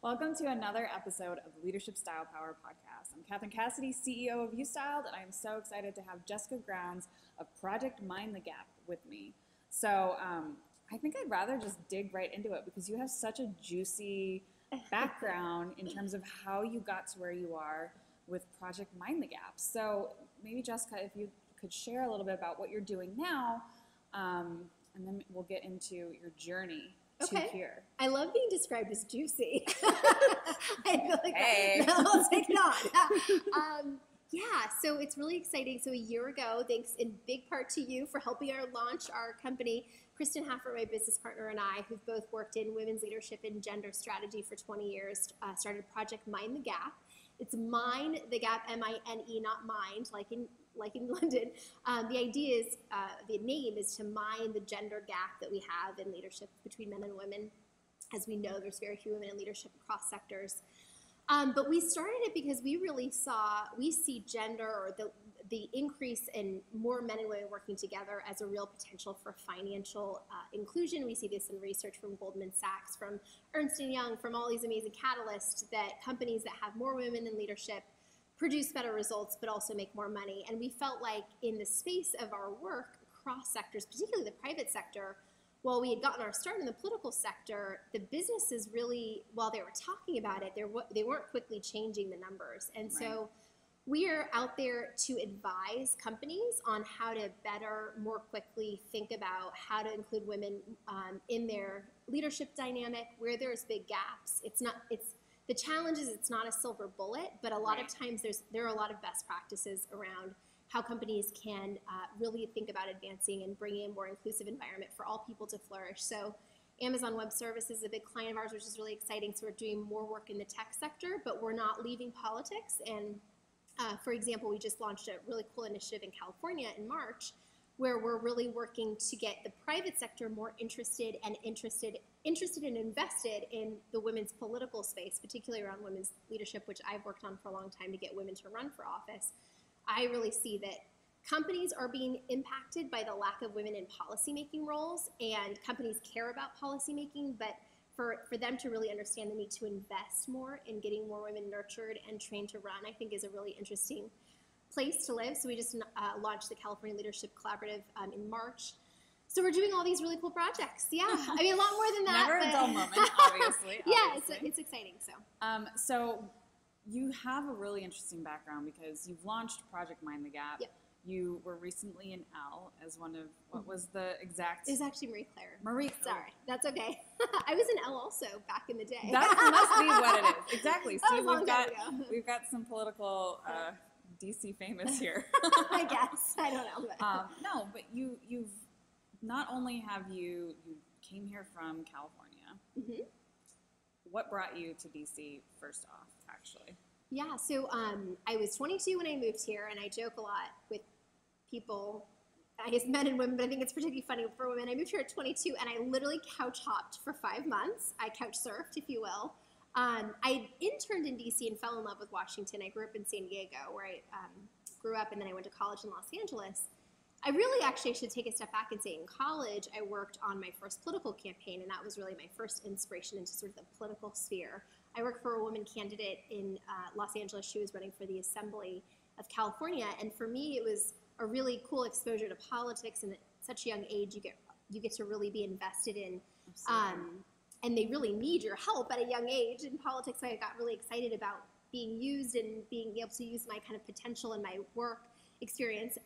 Welcome to another episode of the Leadership Style Power Podcast. I'm Catherine Cassidy, CEO of YouStyled, and I'm so excited to have Jessica Grounds of Project Mind the Gap with me. So I think I'd rather just dig right into it because you have such a juicy background in terms of how you got to where you are with Project Mind the Gap. So maybe Jessica, if you could share a little bit about what you're doing now, and then we'll get into your journey to here. I love being described as juicy. I feel like Hey. I'll take it on. Yeah, so it's really exciting. So a year ago, thanks in big part to you for helping launch our company, Kristen Haffer, my business partner, and I, who've both worked in women's leadership and gender strategy for 20 years, started Project Mind the Gap. It's Mind the Gap, M-I-N-E, not mind, like in London. The idea is, the name is to mind the gender gap that we have in leadership between men and women. As we know, there's very few women in leadership across sectors. But we started it because we see gender, or the increase in more men and women working together, as a real potential for financial inclusion. We see this in research from Goldman Sachs, from Ernst & Young, from all these amazing catalysts, that companies that have more women in leadership produce better results, but also make more money. And we felt like in the space of our work across sectors, particularly the private sector, while we had gotten our start in the political sector, the businesses really, while they were talking about it, they weren't quickly changing the numbers. And so we are out there to advise companies on how to better, more quickly think about how to include women in their leadership dynamic where there's big gaps. The challenge is it's not a silver bullet, but a lot of times there are a lot of best practices around how companies can really think about advancing and bringing in a more inclusive environment for all people to flourish. So Amazon Web Services is a big client of ours, which is really exciting. So we're doing more work in the tech sector, but we're not leaving politics. And for example, we just launched a really cool initiative in California in March, where we're really working to get the private sector more interested and invested in the women's political space, particularly around women's leadership, which I've worked on for a long time to get women to run for office. I really see that companies are being impacted by the lack of women in policymaking roles, and companies care about policymaking, but for them to really understand the need to invest more in getting more women nurtured and trained to run, I think is a really interesting place to live. So we just launched the California Leadership Collaborative in March. So we're doing all these really cool projects. Yeah, I mean, a lot more than that. Never a dull moment, obviously. Yeah, it's exciting. So you have a really interesting background because you've launched Project Mind the Gap. Yep. You were recently in L as one of, what was the exact? It was actually Marie Claire. Marie. Sorry, that's okay. I was in L also back in the day. That must be what it is. Exactly. See, we've got some political DC famous here. I guess. I don't know. But. No, but you've not only you came here from California. Mm-hmm. What brought you to DC first off, actually? Yeah, so I was 22 when I moved here, and I joke a lot with people, I guess men and women, but I think it's particularly funny for women. I moved here at 22, and I literally couch hopped for 5 months. I couch surfed, if you will. I interned in DC and fell in love with Washington. I grew up in San Diego, where I grew up, and then I went to college in Los Angeles. I really actually should take a step back and say in college, I worked on my first political campaign, and that was really my first inspiration into sort of the political sphere. I worked for a woman candidate in Los Angeles. She was running for the Assembly of California, and for me, it was a really cool exposure to politics, and at such a young age, you get to really be invested in, and they really need your help at a young age in politics. So I got really excited about being used and being able to use my kind of potential in my work experience.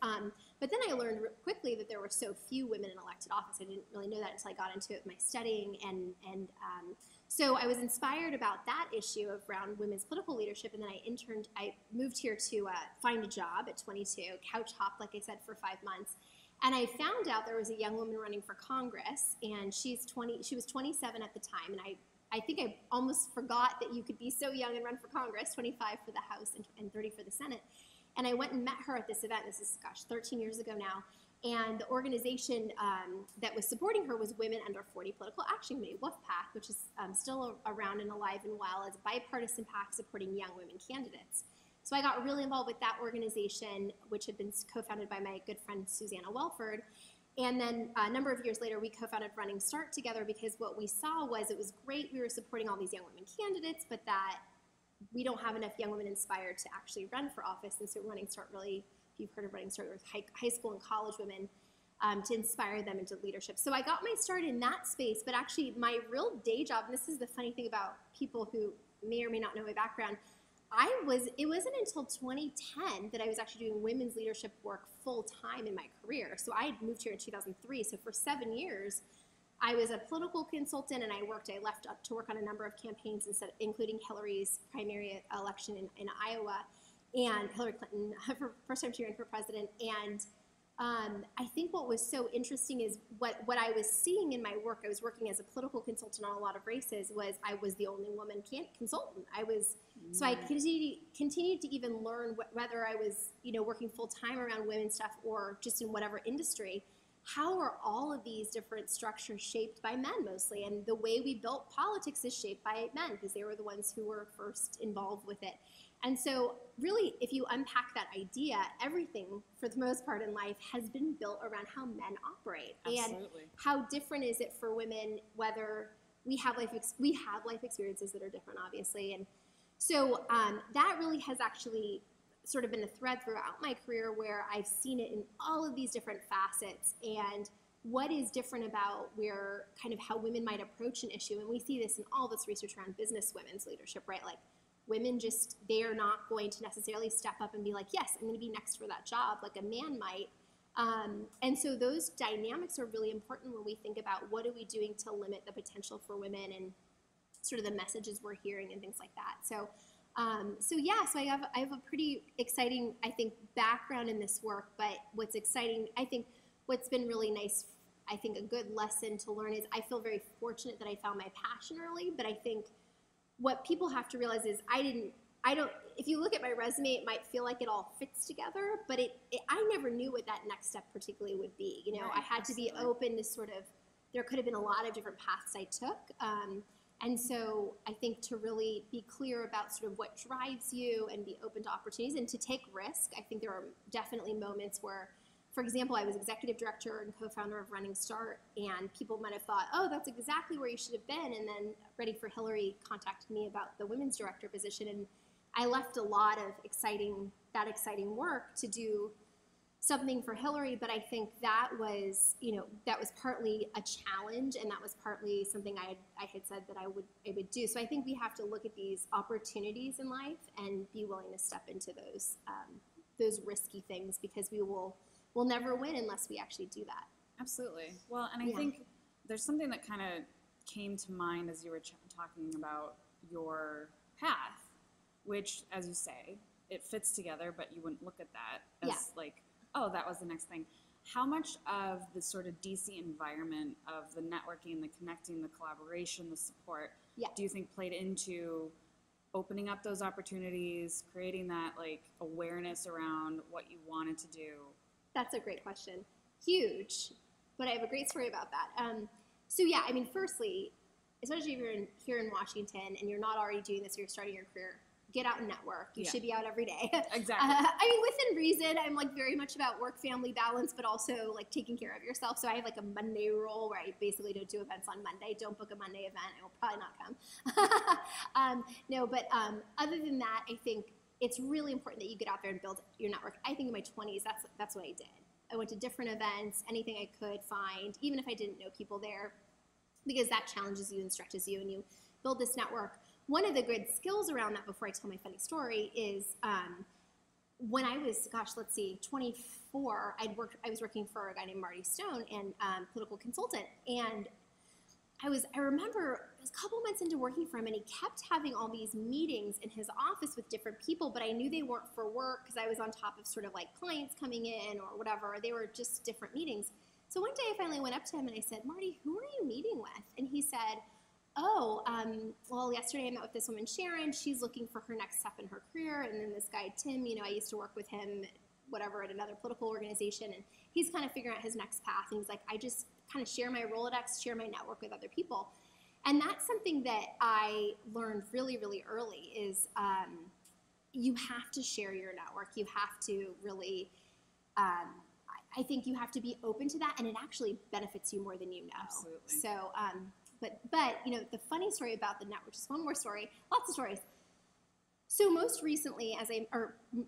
But then I learned quickly that there were so few women in elected office. I didn't really know that until I got into it with my studying. And so I was inspired about that issue around women's political leadership. And then I moved here to find a job at 22, couch hopped, like I said, for 5 months. And I found out there was a young woman running for Congress, and she was 27 at the time. And I think I almost forgot that you could be so young and run for Congress, 25 for the House and 30 for the Senate. And I went and met her at this event. This is, 13 years ago now. And the organization that was supporting her was Women Under 40 Political Action Committee, WUFPAC, which is still around and alive and well as a bipartisan PAC supporting young women candidates. So I got really involved with that organization, which had been co-founded by my good friend Susanna Welford. And then a number of years later, we co-founded Running Start together because what we saw was it was great. We were supporting all these young women candidates, but that we don't have enough young women inspired to actually run for office. And so Running Start really, if you've heard of Running Start, with high school and college women to inspire them into leadership. So I got my start in that space, but actually my real day job, and this is the funny thing about people who may or may not know my background, it wasn't until 2010 that I was actually doing women's leadership work full time in my career. So I had moved here in 2003. So for 7 years, I was a political consultant, and I left up to work on a number of campaigns, including Hillary's primary election in Iowa, and Hillary Clinton, for first time she ran for president. And I think what was so interesting is what I was seeing in my work. I was working as a political consultant on a lot of races. I was the only woman consultant. So I continued to even learn whether I was working full time around women's stuff or just in whatever industry. How are all of these different structures shaped by men mostly? And the way we built politics is shaped by men because they were the ones who were first involved with it. And so really, if you unpack that idea, everything for the most part in life has been built around how men operate. Absolutely. And how different is it for women, whether we have life experiences that are different, obviously. And so that really has actually sort of been a thread throughout my career where I've seen it in all of these different facets and what is different about how women might approach an issue. And we see this in all this research around business women's leadership, right? Like women they are not going to necessarily step up and be like, yes, I'm going to be next for that job like a man might. And so those dynamics are really important when we think about what are we doing to limit the potential for women and sort of the messages we're hearing and things like that. So I have a pretty exciting, I think, background in this work, but what's exciting, I think what's been really nice, I think a good lesson to learn is I feel very fortunate that I found my passion early, but I think what people have to realize is if you look at my resume, it might feel like it all fits together, but I never knew what that next step particularly would be. Right, I had to be open to there could have been a lot of different paths I took. And so I think to really be clear about sort of what drives you and be open to opportunities and to take risk. I think there are definitely moments where, for example, I was executive director and co-founder of Running Start, and people might have thought, oh, that's exactly where you should have been. And then Ready for Hillary contacted me about the women's director position. And I left a lot of exciting work to do something for Hillary, but I think that was partly a challenge, and that was partly something I had said that I would do. So I think we have to look at these opportunities in life and be willing to step into those risky things, because we'll never win unless we actually do that. Absolutely. Well, and I think there's something that kind of came to mind as you were talking about your path, which, as you say, it fits together, but you wouldn't look at that as like, oh, that was the next thing. How much of the sort of DC environment of the networking, the connecting, the collaboration, the support, do you think played into opening up those opportunities, creating that like awareness around what you wanted to do? That's a great question. Huge. But I have a great story about that. Firstly, especially if you're here in Washington and you're not already doing this or you're starting your career, get out and network. You should be out every day. Exactly. Within reason, I'm like very much about work-family balance, but also like taking care of yourself. So I have like a Monday rule where I basically don't do events on Monday. Don't book a Monday event. I will probably not come. Other than that, I think it's really important that you get out there and build your network. I think in my 20s, that's what I did. I went to different events, anything I could find, even if I didn't know people there, because that challenges you and stretches you, and you build this network. One of the good skills around that, before I tell my funny story, is when I was, 24, I was working for a guy named Marty Stone, and political consultant, and I remember a couple months into working for him, and he kept having all these meetings in his office with different people, but I knew they weren't for work because I was on top of sort of like clients coming in or whatever. They were just different meetings. So one day I finally went up to him and I said, Marty, who are you meeting with? And he said, yesterday I met with this woman, Sharon. She's looking for her next step in her career. And then this guy, Tim, I used to work with him, at another political organization. And he's kind of figuring out his next path. And he's like, I just kind of share my Rolodex, share my network with other people. And that's something that I learned really, really early is you have to share your network. You have to really, I think you have to be open to that, and it actually benefits you more than you know. Absolutely. So, but you know, the funny story about the network, just one more story, lots of stories. So most recently,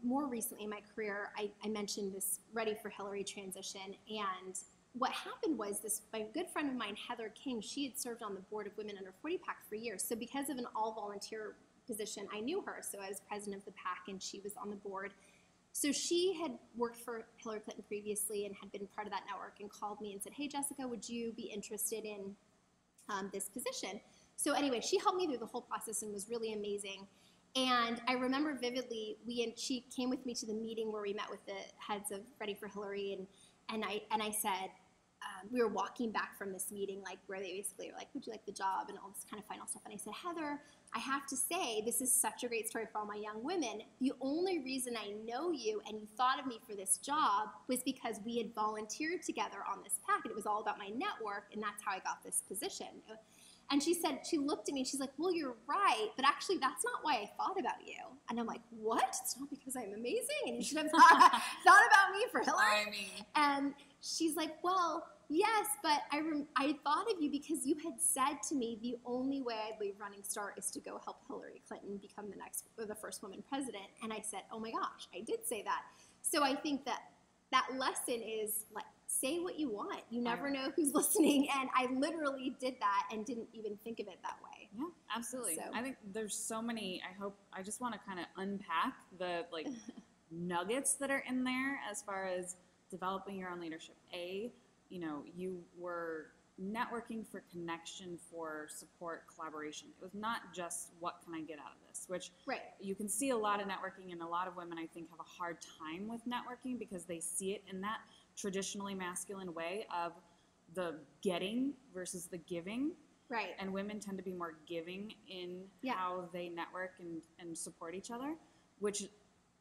more recently in my career, I mentioned this Ready for Hillary transition, and what happened was my good friend of mine, Heather King, she had served on the board of Women Under 40 PAC for years. So because of an all-volunteer position, I knew her. So I was president of the PAC, and she was on the board. So she had worked for Hillary Clinton previously and had been part of that network, and called me and said, hey, Jessica, would you be interested in this position? So anyway, she helped me through the whole process and was really amazing. And I remember vividly, she came with me to the meeting where we met with the heads of Ready for Hillary, and I said, we were walking back from this meeting, like where they basically were like, would you like the job, and all this kind of final stuff. And I said, Heather, I have to say, this is such a great story for all my young women. The only reason I know you and you thought of me for this job was because we had volunteered together on this PAC, and it was all about my network, and that's how I got this position. And she said, she looked at me and she's like, well, you're right, but actually that's not why I thought about you. And I'm like, what? It's not because I'm amazing and you should have thought about me for Hillary? And she's like, well, yes, but I thought of you because you had said to me the only way I'd leave Running Start is to go help Hillary Clinton become the first woman president. And I said, oh my gosh, I did say that. So I think that lesson is like, say what you want. You never know who's listening. And I literally did that and didn't even think of it that way. Yeah, absolutely. So. I think there's so many, I just want to kind of unpack the like nuggets that are in there as far as developing your own leadership. You know, you were networking for connection, for support, collaboration. It was not just what can I get out of this, which you can see a lot of networking, and a lot of women I think have a hard time with networking because they see it in that traditionally masculine way of the getting versus the giving. Right. And women tend to be more giving in how they network and support each other, which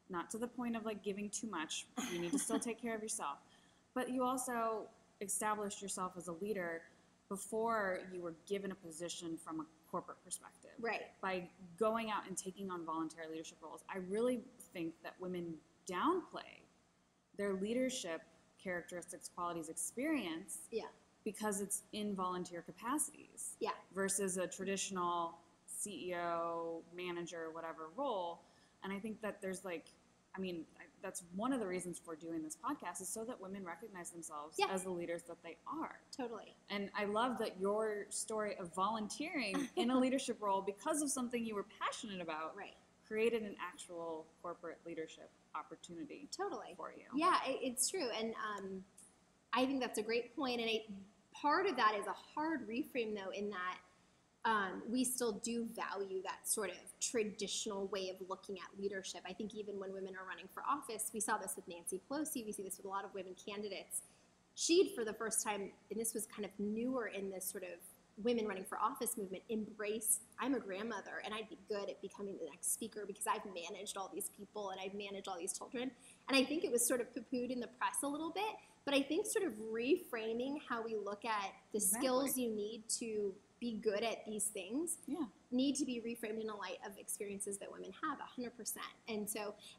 not to the point of like giving too much. You need to still take care of yourself. But you also established yourself as a leader before you were given a position from a corporate perspective. Right. By going out and taking on voluntary leadership roles. I really think that women downplay their leadership characteristics, qualities, experience because it's in volunteer capacities versus a traditional CEO, manager, whatever role. And I think that there's like, that's one of the reasons for doing this podcast is so that women recognize themselves as the leaders that they are. Totally. And I love that your story of volunteering in a leadership role because of something you were passionate about created an actual corporate leadership opportunity for you. Yeah, it's true. And I think that's a great point. And part of that is a hard reframe, though, in that we still do value that sort of traditional way of looking at leadership. I think even when women are running for office, we saw this with Nancy Pelosi, we see this with a lot of women candidates. She'd, for the first time, and this was kind of newer in this sort of women running for office movement, embrace, I'm a grandmother and I'd be good at becoming the next speaker because I've managed all these people and I've managed all these children. And I think it was sort of poo-pooed in the press a little bit, but I think sort of reframing how we look at the skills you need to be good at these things need to be reframed in a light of experiences that women have 100%.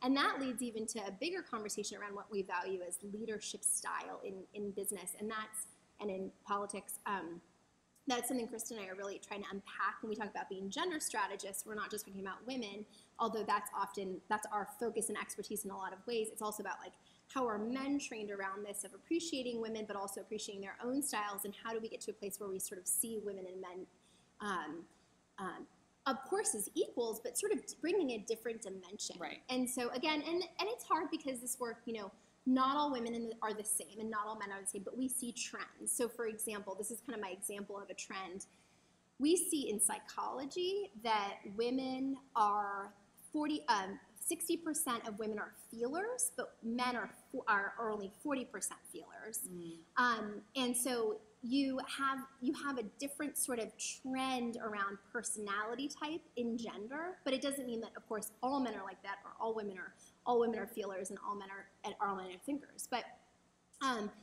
And that leads even to a bigger conversation around what we value as leadership style in business and in politics. That's something Kristen and I are really trying to unpack when we talk about being gender strategists. We're not just talking about women, although that's our focus and expertise in a lot of ways. It's also about like how are men trained around this of appreciating women, but also appreciating their own styles, and how do we get to a place where we sort of see women and men, of course, as equals, but sort of bringing a different dimension. Right. And so again, and it's hard because this work, not all women are the same and not all men are the same, but we see trends. So for example, this is kind of my example of a trend. We see in psychology that women are 60% of women are feelers, but men are only 40% feelers. And so you have a different sort of trend around personality type in gender, but it doesn't mean that, of course, all men are like that, or all women are feelers and all men are thinkers. But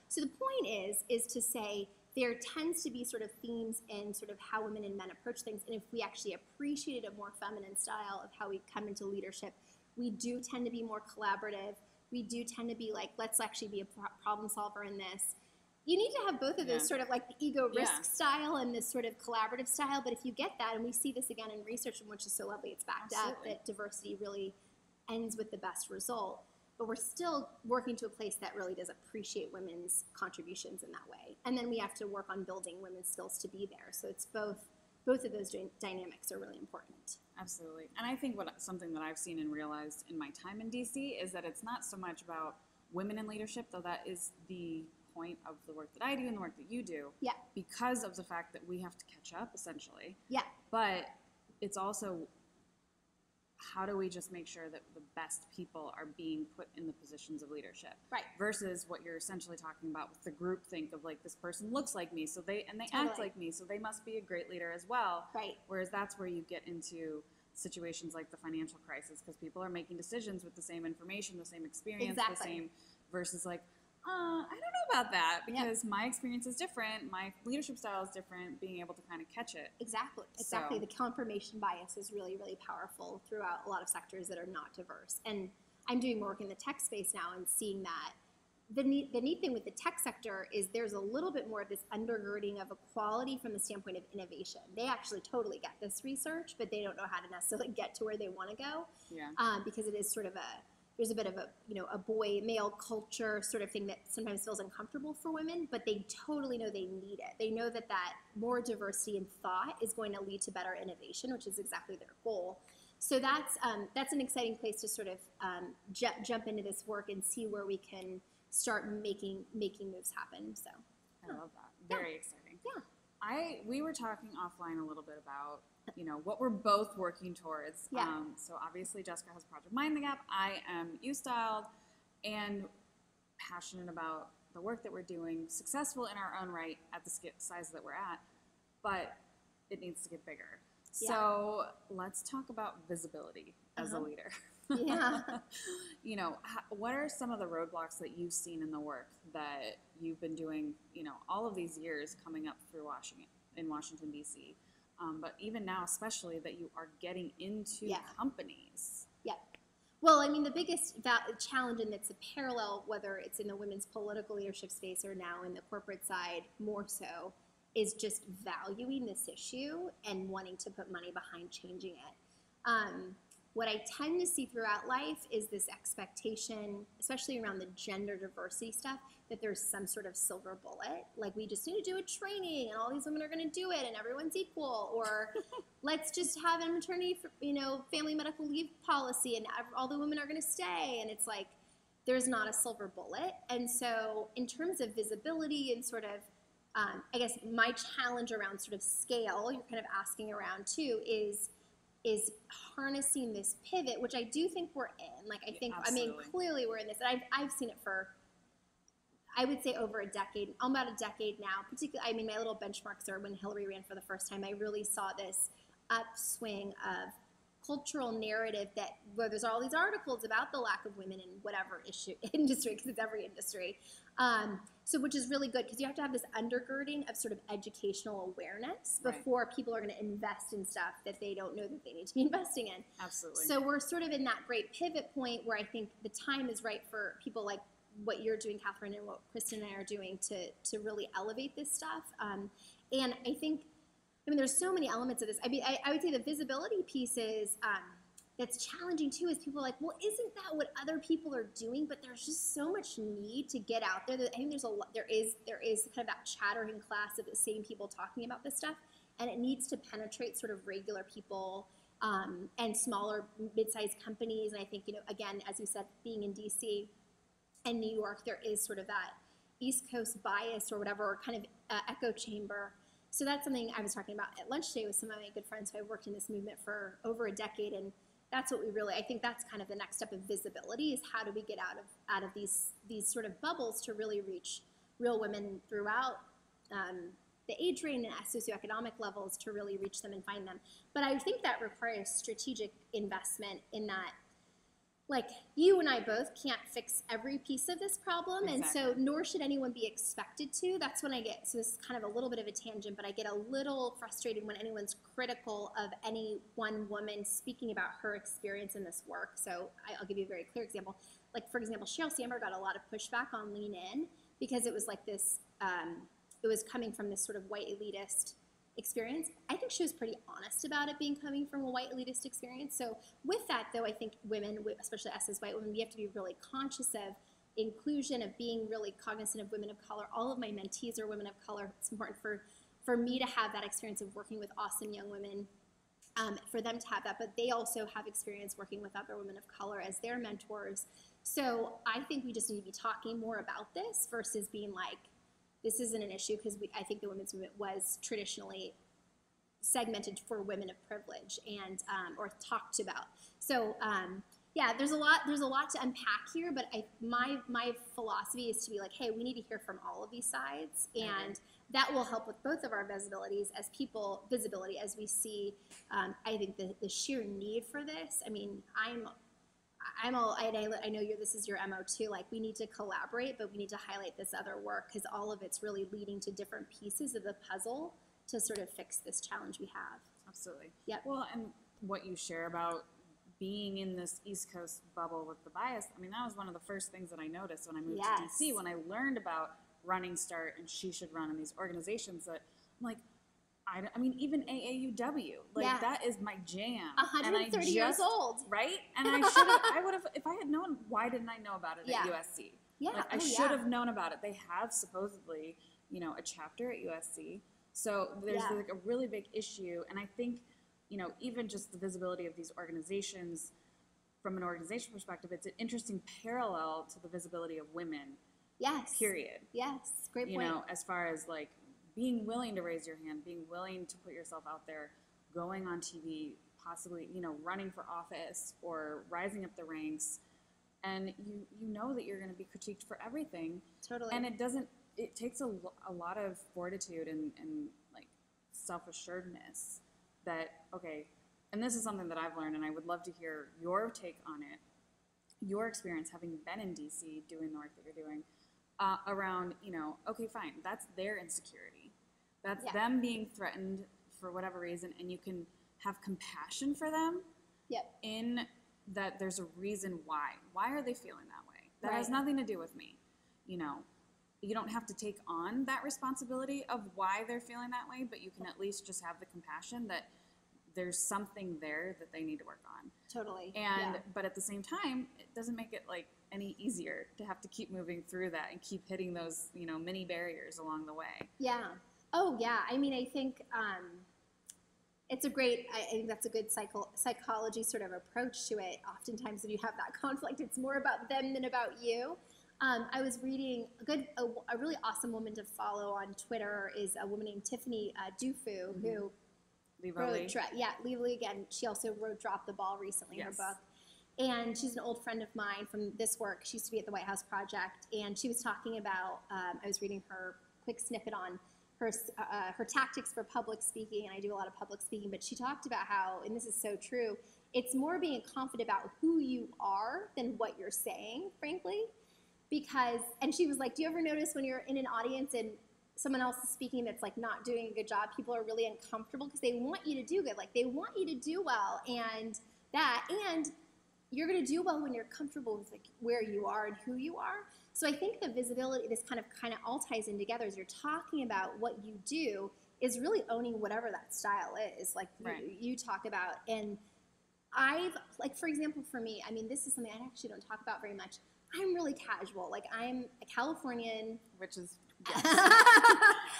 so the point is to say there tends to be sort of themes in sort of how women and men approach things, and if we actually appreciated a more feminine style of how we come into leadership, we do tend to be more collaborative. we do tend to be like, let's actually be a problem solver in this. You need to have both of those, sort of like the ego risk style and this sort of collaborative style. But if you get that, and we see this again in research, which is so lovely, it's backed up, that diversity really ends with the best result. But we're still working to a place that really does appreciate women's contributions in that way. And then we have to work on building women's skills to be there. So it's both of those dynamics are really important. Absolutely. And I think something that I've seen and realized in my time in DC is that it's not so much about women in leadership, though that is the point of the work that I do and the work that you do. Yeah. Because of the fact that we have to catch up, essentially. Yeah. But it's also, how do we just make sure that the best people are being put in the positions of leadership? Right. Versus what you're essentially talking about with the group think of like, this person looks like me, so they act like me, so they must be a great leader as well. Right. Whereas that's where you get into situations like the financial crisis, because people are making decisions with the same information, the same experience, the same, versus like, I don't know about that, because my experience is different, my leadership style is different, being able to kind of catch it. Exactly. So, the confirmation bias is really, really powerful throughout a lot of sectors that are not diverse. And I'm doing work in the tech space now and seeing that the neat thing with the tech sector is there's a little bit more of this undergirding of equality from the standpoint of innovation. They actually totally get this research, but they don't know how to necessarily get to where they want to go. Yeah. Because it is sort of there's a bit of a boy male culture sort of thing that sometimes feels uncomfortable for women, but they totally know they need it. They know that more diversity in thought is going to lead to better innovation, which is exactly their goal. So that's an exciting place to sort of jump into this work and see where we can start making moves happen. So I love that. Very exciting. Yeah. We were talking offline a little bit about, what we're both working towards. Yeah. So obviously Jessica has Project Mind the Gap. I am U-Styled and passionate about the work that we're doing, successful in our own right at the size that we're at, but it needs to get bigger. Yeah. So let's talk about visibility as a leader. Yeah. What are some of the roadblocks that you've seen in the work that you've been doing, all of these years coming up through Washington, D.C., but even now, especially that you are getting into companies? Yeah. Well, I mean, the biggest challenge, and it's a parallel, whether it's in the women's political leadership space or now in the corporate side more so, is just valuing this issue and wanting to put money behind changing it. What I tend to see throughout life is this expectation, especially around the gender diversity stuff, that there's some sort of silver bullet. Like, we just need to do a training and all these women are going to do it and everyone's equal. Or let's just have a maternity, family medical leave policy and all the women are going to stay. And it's like, there's not a silver bullet. And so in terms of visibility and sort of, I guess my challenge around sort of scale, you're kind of asking around too, is harnessing this pivot, which I do think we're in. Like, I think, Absolutely. Clearly we're in this. And I've seen it for, I would say, over a decade, about a decade now. Particularly, my little benchmarks are when Hillary ran for the first time. I really saw this upswing of cultural narrative where there's all these articles about the lack of women in whatever industry, because it's every industry. So which is really good, because you have to have this undergirding of sort of educational awareness before people are going to invest in stuff that they don't know that they need to be investing in. Absolutely. So we're sort of in that great pivot point where I think the time is right for people like what you're doing, Catherine, and what Kristen and I are doing to really elevate this stuff. And I think, there's so many elements of this. I would say the visibility piece is that's challenging too, is people are like, well, isn't that what other people are doing? But there's just so much need to get out there. I think there is kind of that chattering class of the same people talking about this stuff, and it needs to penetrate sort of regular people and smaller, mid-sized companies. And I think, again, as you said, being in DC and New York, there is sort of that East Coast bias or whatever, or kind of echo chamber. So that's something I was talking about at lunch today with some of my good friends who I've worked in this movement for over a decade, and that's what I think that's kind of the next step of visibility, is how do we get out of these sort of bubbles to really reach real women throughout the age range and socioeconomic levels, to really reach them and find them. But I think that requires strategic investment in that. Like, you and I both can't fix every piece of this problem, Exactly. And so nor should anyone be expected to. That's when so this is kind of a little bit of a tangent, but I get a little frustrated when anyone's critical of any one woman speaking about her experience in this work. So I'll give you a very clear example. like, for example, Sheryl Sandberg got a lot of pushback on Lean In because it was like this, it was coming from this sort of white elitist experience. I think she was pretty honest about it being coming from a white elitist experience. So with that, though, I think women, especially us as white women, we have to be really conscious of inclusion, of being really cognizant of women of color. All of my mentees are women of color. It's important for me to have that experience of working with awesome young women, for them to have that, but they also have experience working with other women of color as their mentors. So I think we just need to be talking more about this versus being like, this isn't an issue, because I think the women's movement was traditionally segmented for women of privilege and or talked about. So yeah, there's a lot to unpack here, but my philosophy is to be like, hey, we need to hear from all of these sides, and that will help with both of our visibility as we see. I think the sheer need for this. I mean, I know this is your MO too. Like, we need to collaborate, but we need to highlight this other work because all of it's really leading to different pieces of the puzzle to sort of fix this challenge we have. Absolutely. Yeah. Well, and what you share about being in this East Coast bubble with the bias, I mean, that was one of the first things that I noticed when I moved to DC, when I learned about Running Start and She Should Run and these organizations that I'm like, I mean, even AAUW, like that is my jam. 130 years old. Right? And I would have, if I had known, why didn't I know about it at USC? Yeah. Like, I should have known about it. They have supposedly, a chapter at USC. So there's like a really big issue. And I think, even just the visibility of these organizations, from an organization perspective, it's an interesting parallel to the visibility of women. Yes. Period. Yes. Great point. As far as like being willing to raise your hand, being willing to put yourself out there, going on TV, possibly, running for office or rising up the ranks. And you know that you're going to be critiqued for everything. Totally. And it takes a lot of fortitude and like self-assuredness that, okay, and this is something that I've learned, and I would love to hear your take on it, your experience having been in DC doing the work that you're doing, around, okay, fine, that's their insecurity. That's them being threatened for whatever reason, and you can have compassion for them in that there's a reason why. Why are they feeling that way? That has nothing to do with me. You don't have to take on that responsibility of why they're feeling that way, but you can at least just have the compassion that there's something there that they need to work on. Totally. And but at the same time, it doesn't make it like any easier to have to keep moving through that and keep hitting those, mini barriers along the way. Yeah. Oh yeah. I mean, I think it's I think that's a good psychology sort of approach to it. Oftentimes when you have that conflict, it's more about them than about you. I was reading a really awesome woman to follow on Twitter is a woman named Tiffany Dufu, who wrote, Leave Lee Again. She also wrote Drop the Ball recently, her book. And she's an old friend of mine from this work. She used to be at the White House Project. And she was talking about, I was reading her quick snippet on her tactics for public speaking, and I do a lot of public speaking, but she talked about how, and this is so true, it's more being confident about who you are than what you're saying, frankly. Because, and she was like, do you ever notice when you're in an audience and someone else is speaking that's like not doing a good job, people are really uncomfortable because they want you to do good. Like, they want you to do well, and you're going to do well when you're comfortable with like where you are and who you are. So I think the visibility, this kind of all ties in together as you're talking about what you do is really owning whatever that style is, like you talk about. And like, for example, for me, I mean, this is something I actually don't talk about very much. I'm really casual. Like, I'm a Californian. Which is,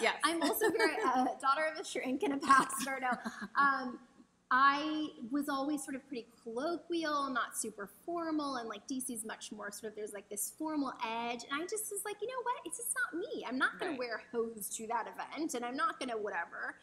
yes. I'm also very daughter of a shrink and a pastor. No. I was always sort of pretty colloquial, not super formal, and like DC's much more sort of, there's like this formal edge, and I just was like, you know what, it's just not me. I'm not going to wear hose to that event, and I'm not going to whatever.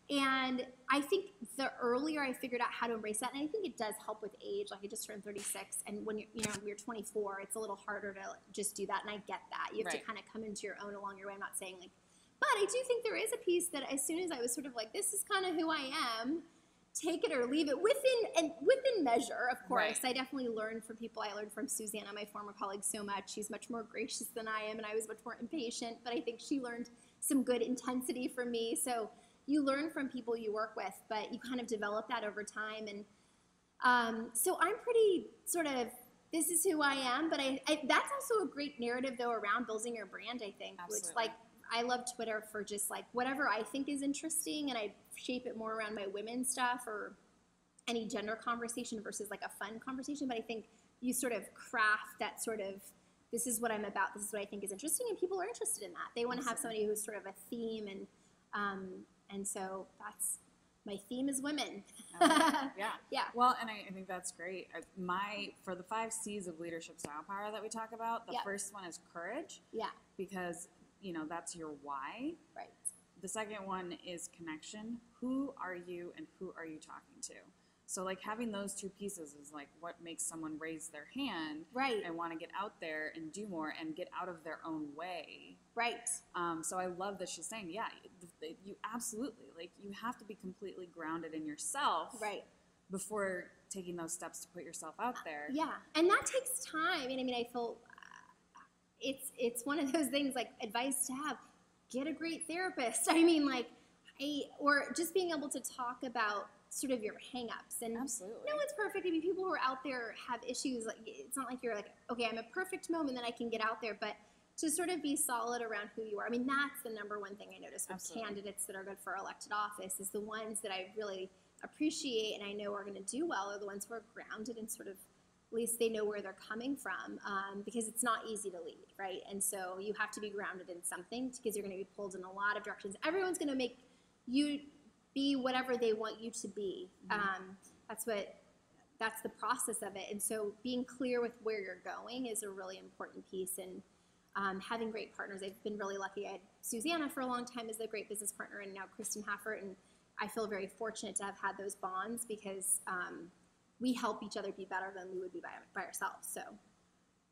And I think the earlier I figured out how to embrace that, and I think it does help with age. Like, I just turned 36, and when you're 24, it's a little harder to just do that, and I get that. You have to kind of come into your own along your way. I'm not saying like, but I do think there is a piece that as soon as I was sort of like, this is kind of who I am, take it or leave it within measure, of course. I definitely learned from people. I learned from Susanna, my former colleague, so much. She's much more gracious than I am, and I was much more impatient, but I think she learned some good intensity from me. So you learn from people you work with, but you kind of develop that over time. And so I'm pretty sort of this is who I am. But I that's also a great narrative though around building your brand, I think. Absolutely. Which like I love Twitter for just like whatever I think is interesting, and I shape it more around my women's stuff or any gender conversation versus like a fun conversation. But I think you sort of craft that sort of, this is what I'm about, this is what I think is interesting, and people are interested in that. They want to have somebody who's sort of a theme, and so that's my theme is women. Yeah. Yeah. Well, and I think that's great. For the 5 C's of leadership style power that we talk about, the first one is courage. Yeah. Because, that's your why. Right. The second one is connection. Who are you and who are you talking to? So like having those 2 pieces is like what makes someone raise their hand and want to get out there and do more and get out of their own way. Right. So I love that she's saying, you absolutely, like you have to be completely grounded in yourself before taking those steps to put yourself out there. Yeah. And that takes time. And I mean, I feel it's one of those things like advice to have, get a great therapist. I mean, like, or just being able to talk about sort of your hang-ups. And absolutely, no one's perfect. I mean, people who are out there have issues. Like, it's not like you're like, okay, I'm a perfect moment, then I can get out there. But to sort of be solid around who you are. I mean, that's the number one thing I notice with candidates that are good for elected office is the ones that I really appreciate and I know are going to do well are the ones who are grounded and sort of, at least they know where they're coming from, because it's not easy to lead, right? And so you have to be grounded in something because you're going to be pulled in a lot of directions. Everyone's going to make you be whatever they want you to be. That's the process of it. And so being clear with where you're going is a really important piece. And having great partners. I've been really lucky. I had Susanna for a long time as a great business partner, and now Kristen Haffert, and I feel very fortunate to have had those bonds because we help each other be better than we would be by ourselves. So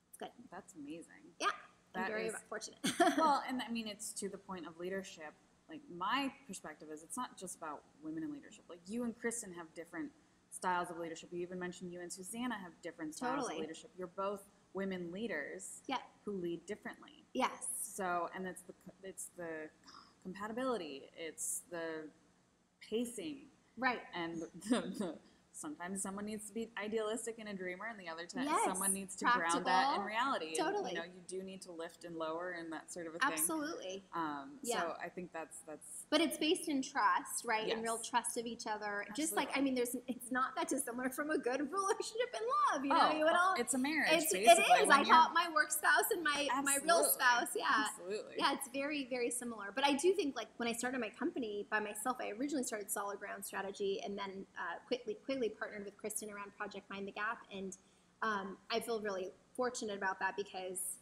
it's good. That's amazing. Yeah, I'm very fortunate. Well, and I mean, it's to the point of leadership. Like my perspective is it's not just about women in leadership. Like you and Kristen have different styles of leadership. You even mentioned you and Susanna have different styles of leadership. You're both women leaders who lead differently. Yes. So, and it's the compatibility. It's the pacing. Right. And sometimes someone needs to be idealistic and a dreamer, and the other time someone needs to Practical. ground that in reality. Totally. And, you do need to lift and lower and that sort of a thing. Absolutely. So I think that's. But it's based in trust, right? Yes. And real trust of each other. Absolutely. Just like, I mean, it's not that dissimilar from a good relationship in love, you know? It's a marriage, It is. I call it my work spouse and my real spouse. Yeah. Absolutely. Yeah, it's very, very similar. But I do think, like, when I started my company by myself, I originally started Solid Ground Strategy and then quickly partnered with Kristen around Project Mind the Gap. And I feel really fortunate about that because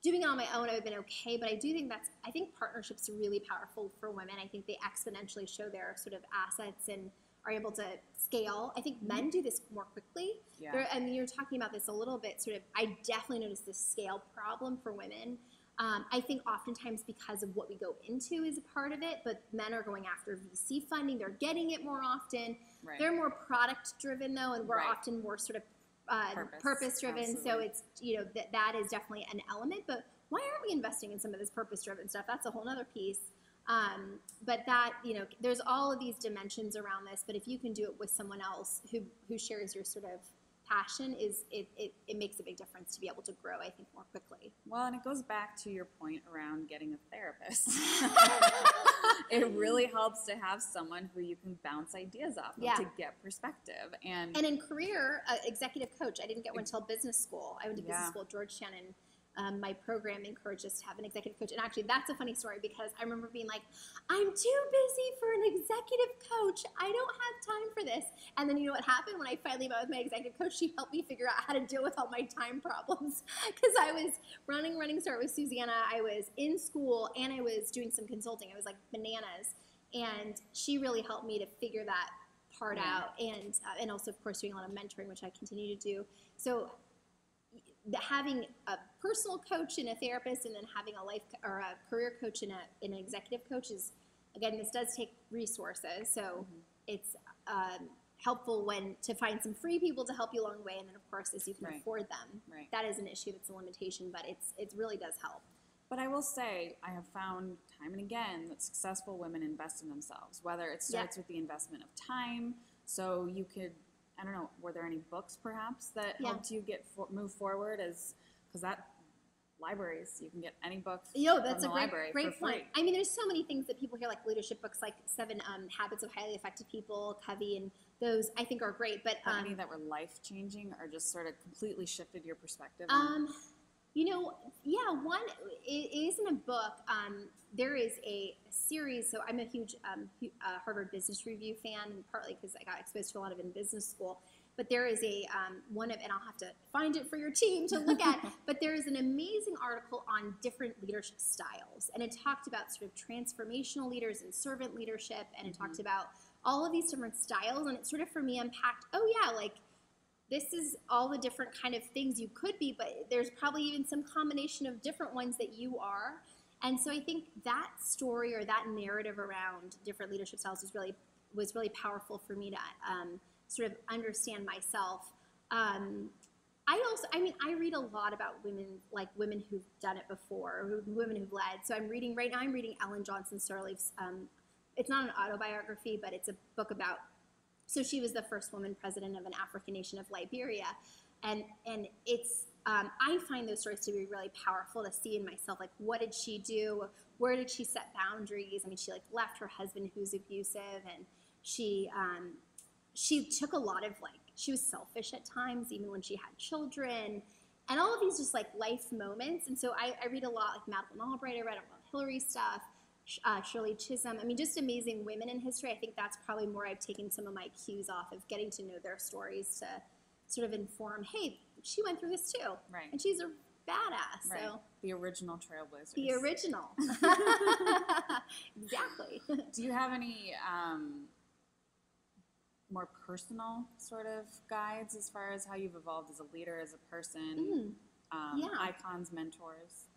doing it on my own, I've been okay, but I do think I think partnerships are really powerful for women. I think they exponentially show their sort of assets and are able to scale. I think men do this more quickly. Yeah. I mean, you're talking about this a little bit, sort of, I definitely noticed this scale problem for women. I think oftentimes because of what we go into is a part of it, but men are going after VC funding. They're getting it more often. Right. They're more product driven though, and we're often more sort of purpose driven. Absolutely. So it's, that is definitely an element, but why aren't we investing in some of this purpose driven stuff? That's a whole nother piece. But that, there's all of these dimensions around this, but if you can do it with someone else who shares your sort of passion, it makes a big difference to be able to grow, I think, more quickly. Well, and it goes back to your point around getting a therapist. It really helps to have someone who you can bounce ideas off of to get perspective. And in career, executive coach, I didn't get one until business school. I went to business school at Georgetown, and my program encouraged us to have an executive coach. And actually, that's a funny story because I remember being like, I'm too busy for an executive coach. I don't have time for this. And then you know what happened? When I finally met with my executive coach, she helped me figure out how to deal with all my time problems. Because I was running Start with Susanna. I was in school and I was doing some consulting. I was like bananas. And she really helped me to figure that part out. And also, of course, doing a lot of mentoring, which I continue to do. So having a personal coach and a therapist, and then having a life or a career coach and an executive coach is, again, this does take resources. So it's helpful to find some free people to help you along the way, and then of course, as you can afford them, that is an issue that's a limitation, but it really does help. But I will say, I have found time and again that successful women invest in themselves, whether it starts with the investment of time, so you could I don't know, were there any books perhaps that Yeah. helped you move forward because that libraries, you can get any books That's from a the library great for free. point. I mean, there's so many things that people hear, like leadership books, like 7 Habits of Highly Effective People, Covey, and those I think are great. But any that were life changing or just sort of completely shifted your perspective? One it isn't a book. There is a series. So I'm a huge Harvard Business Review fan, and partly because I got exposed to a lot of it in business school. But there is a and I'll have to find it for your team to look at. But there is an amazing article on different leadership styles, and it talked about sort of transformational leaders and servant leadership, and it talked about all of these different styles, and it sort of for me unpacked. Oh yeah, like this is all the different kind of things you could be, but there's probably even some combination of different ones that you are. And so I think that story or that narrative around different leadership styles was really powerful for me to sort of understand myself. I read a lot about women who've done it before, or women who've led. So I'm reading Ellen Johnson Sirleaf's, it's not an autobiography, but it's a book about, so she was the first woman president of an African nation of Liberia. And it's, I find those stories to be really powerful to see in myself, like what did she do? Where did she set boundaries? I mean, she left her husband who's abusive, and she took a lot of she was selfish at times, even when she had children, and all of these just life moments. And so I read a lot, like Madeleine Albright. I read about Hillary stuff, Shirley Chisholm. I mean, just amazing women in history. I think that's probably more I've taken some of my cues off of getting to know their stories to sort of inform, hey, she went through this too. Right. And she's a badass. Right. So The original trailblazers. the original. Exactly. Do you have any more personal sort of guides as far as how you've evolved as a leader, as a person? Icons, mentors?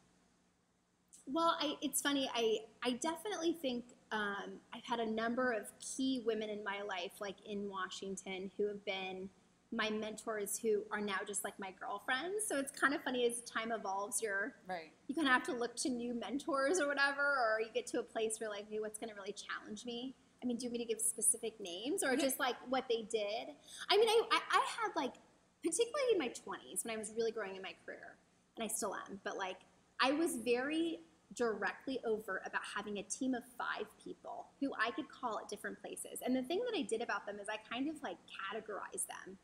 Well, it's funny. I definitely think I've had a number of key women in my life, like in Washington, who have been my mentors, who are now just like my girlfriends. So it's kind of funny as time evolves, you kind of have to look to new mentors or whatever, or you get to a place where hey, what's going to really challenge me? I mean, do you want me to give specific names or just what they did? I mean, I had particularly in my 20s when I was really growing in my career, and I still am, but I was very directly overt about having a team of 5 people who I could call at different places. And the thing that I did about them is I kind of categorized them.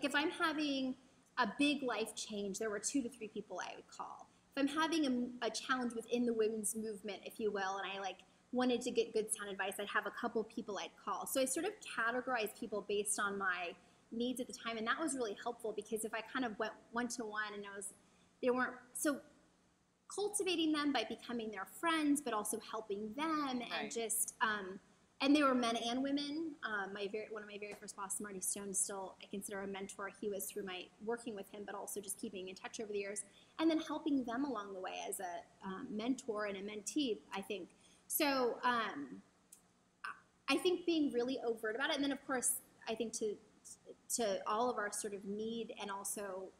If I'm having a big life change, there were 2 to 3 people I would call. If I'm having a challenge within the women's movement, if you will, and I wanted to get good sound advice, I'd have a couple people I'd call. So I sort of categorized people based on my needs at the time, and that was really helpful because if I kind of went one-to-one and they weren't so cultivating them by becoming their friends, but also helping them, and just and they were men and women. One of my very first bosses, Marty Stone, still I consider a mentor. He was through my working with him, but also just keeping in touch over the years, and then helping them along the way as a mentor and a mentee, I think. So I think being really overt about it, and then of course I think to all of our sort of need, and also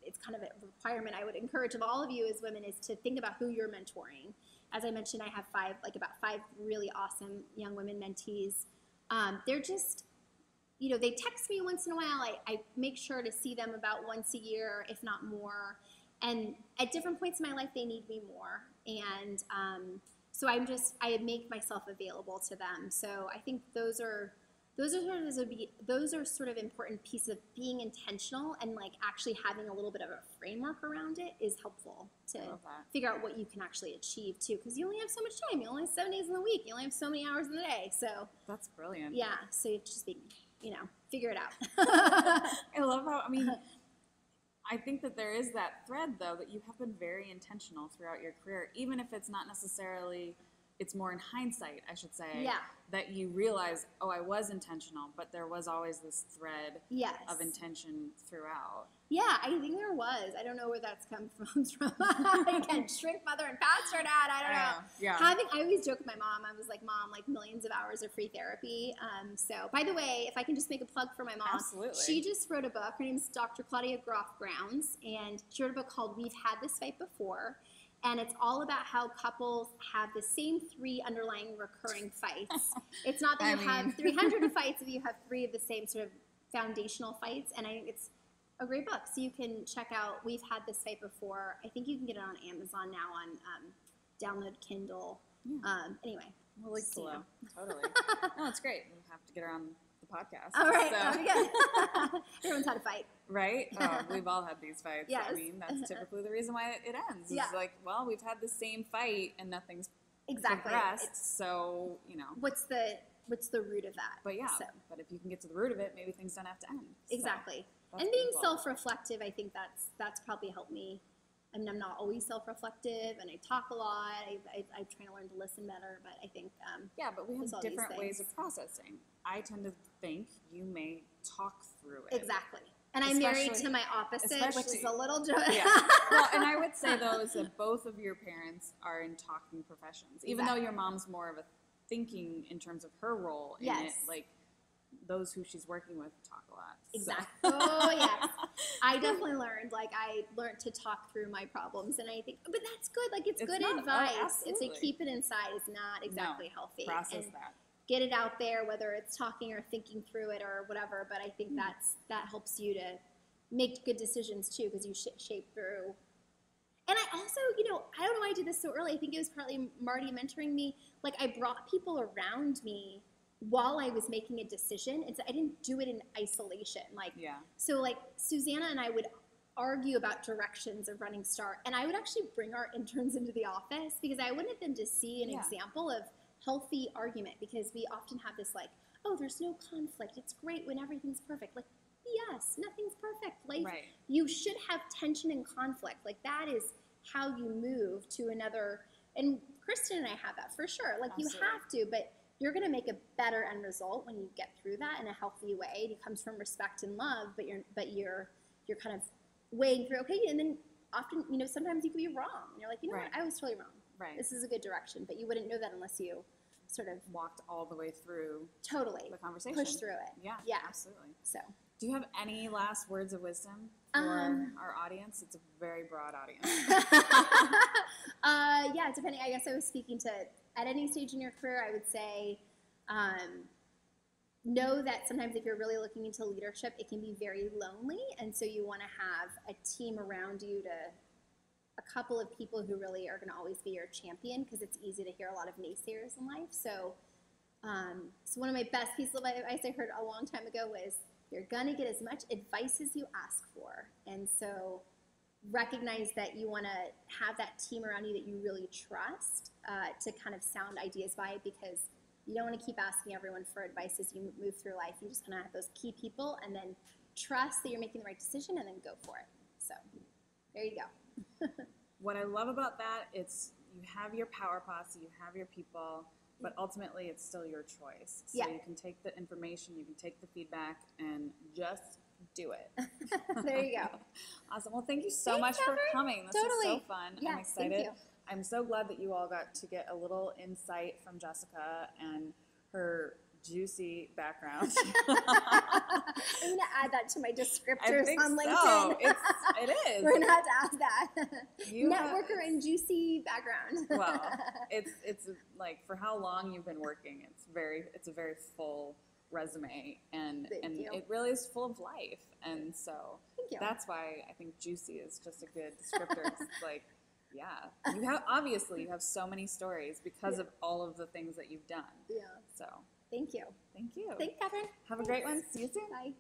it's kind of a requirement I would encourage of all of you as women, is to think about who you're mentoring. As I mentioned, I have about five really awesome young women mentees. They're just, they text me once in a while. I make sure to see them about once a year, if not more. And at different points in my life, they need me more. And so I make myself available to them. So I think those are sort of important pieces of being intentional, and actually having a little bit of a framework around it is helpful to figure out what you can actually achieve too, because you only have so much time. You only have 7 days in the week. You only have so many hours in the day. So that's brilliant. Yeah. So you have to just be, figure it out. I love how, I think that there is that thread though, that you have been very intentional throughout your career, even if it's not necessarily, it's more in hindsight, I should say, that you realize, oh, I was intentional, but there was always this thread of intention throughout. Yeah, I think there was. I don't know where that's come from. Again, shrink mother and pastor dad, I don't know. Yeah. I always joke with my mom. I was like, Mom, millions of hours of free therapy. So, by the way, if I can just make a plug for my mom. Absolutely. She just wrote a book. Her name is Dr. Claudia Groff Grounds, and she wrote a book called We've Had This Fight Before. And it's all about how couples have the same 3 underlying recurring fights. It's not that you have 300 fights, if you have 3 of the same sort of foundational fights, and I think it's a great book. So you can check out. We've had this fight before. I think you can get it on Amazon now on download Kindle. Yeah. Anyway, We'll link below. Totally. No, it's great. We'll have to get her on the podcast. All right, So. that'll be good. Everyone's had a fight. Right? Oh, we've all had these fights. Yes. I mean, that's typically the reason why it ends. Yeah. It's like, well, we've had the same fight and nothing's Exactly. progressed, so, you know. What's the root of that? But yeah, So. but if you can get to the root of it, maybe things don't have to end. Exactly. So, and that's being pretty cool. self-reflective, I think that's probably helped me. I mean, I'm not always self-reflective, and I talk a lot. I try to learn to listen better, but I think Yeah, but we have there's all these different ways things. of processing. I tend to think you may talk through it. exactly. And I'm married Especially- to my opposite, which is especially- a little. Yeah. Well, and I would say, though, is that both of your parents are in talking professions. Even though your mom's more of a thinking in terms of her role in Yes. it, like, those who she's working with talk a lot. so. Exactly. Oh, yes. I definitely learned. Like, I learned to talk through my problems, and I think, but that's good. Like, it's good not- oh, advice. It's absolutely. like keep it inside is not exactly healthy. Process And that. get it out there, whether it's talking or thinking through it or whatever. But I think that helps you to make good decisions too, because you shape through. And I also, I don't know why I did this so early. I think it was partly Marty mentoring me. Like, I brought people around me while I was making a decision. And so I didn't do it in isolation. Like, Yeah. so like Susanna and I would argue about directions of Running Start. And I would actually bring our interns into the office because I wanted them to see an Yeah. example of healthy argument, because we often have this like, oh, there's no conflict. It's great when everything's perfect. Like, yes, nothing's perfect. Life, Right. you should have tension and conflict. Like, that is how you move to another. And Kristen and I have that for sure. Like, Absolutely. you have to, but you're going to make a better end result when you get through that in a healthy way. It comes from respect and love, but you're kind of weighing through. Okay, and then often, sometimes you can be wrong. And you're like, Right. what? I was totally wrong. Right. This is a good direction, but you wouldn't know that unless you sort of Walked all the way through totally the conversation. push through it. Yeah. Yeah. Absolutely. So, Do you have any last words of wisdom for our audience? It's a very broad audience. yeah, depending. I guess I was speaking to at any stage in your career. I would say, know that sometimes if you're really looking into leadership, it can be very lonely, and so you want to have a team around you a couple of people who really are going to always be your champion, because it's easy to hear a lot of naysayers in life. So, so one of my best pieces of advice I heard a long time ago was, you're going to get as much advice as you ask for. And so recognize that you want to have that team around you that you really trust to kind of sound ideas by, because you don't want to keep asking everyone for advice as you move through life. You just kind of have those key people, and then trust that you're making the right decision, and then go for it. So there you go. What I love about that, it's you have your power posse, you have your people, but ultimately it's still your choice. So Yeah. you can take the information, you can take the feedback, and just do it. There you go. Awesome. Well, thank you so Thanks, much for Catherine. coming. This was so Totally. fun. Yeah, I'm excited. thank you. I'm so glad that you all got to get a little insight from Jessica and her juicy background. I'm going to add that to my I descriptors think on LinkedIn. so. It is. We're going to have to add that. You have- Networker and juicy background. Well, it's like, for how long you've been working, it's a very full resume, and Thank you. it really is full of life, and so Thank you. that's why I think juicy is just a good descriptor. It's like, yeah, you have so many stories because of all of the things that you've done. Yeah. So Thank you. thank you. Thanks, Catherine. Have a great one. See you soon. Bye.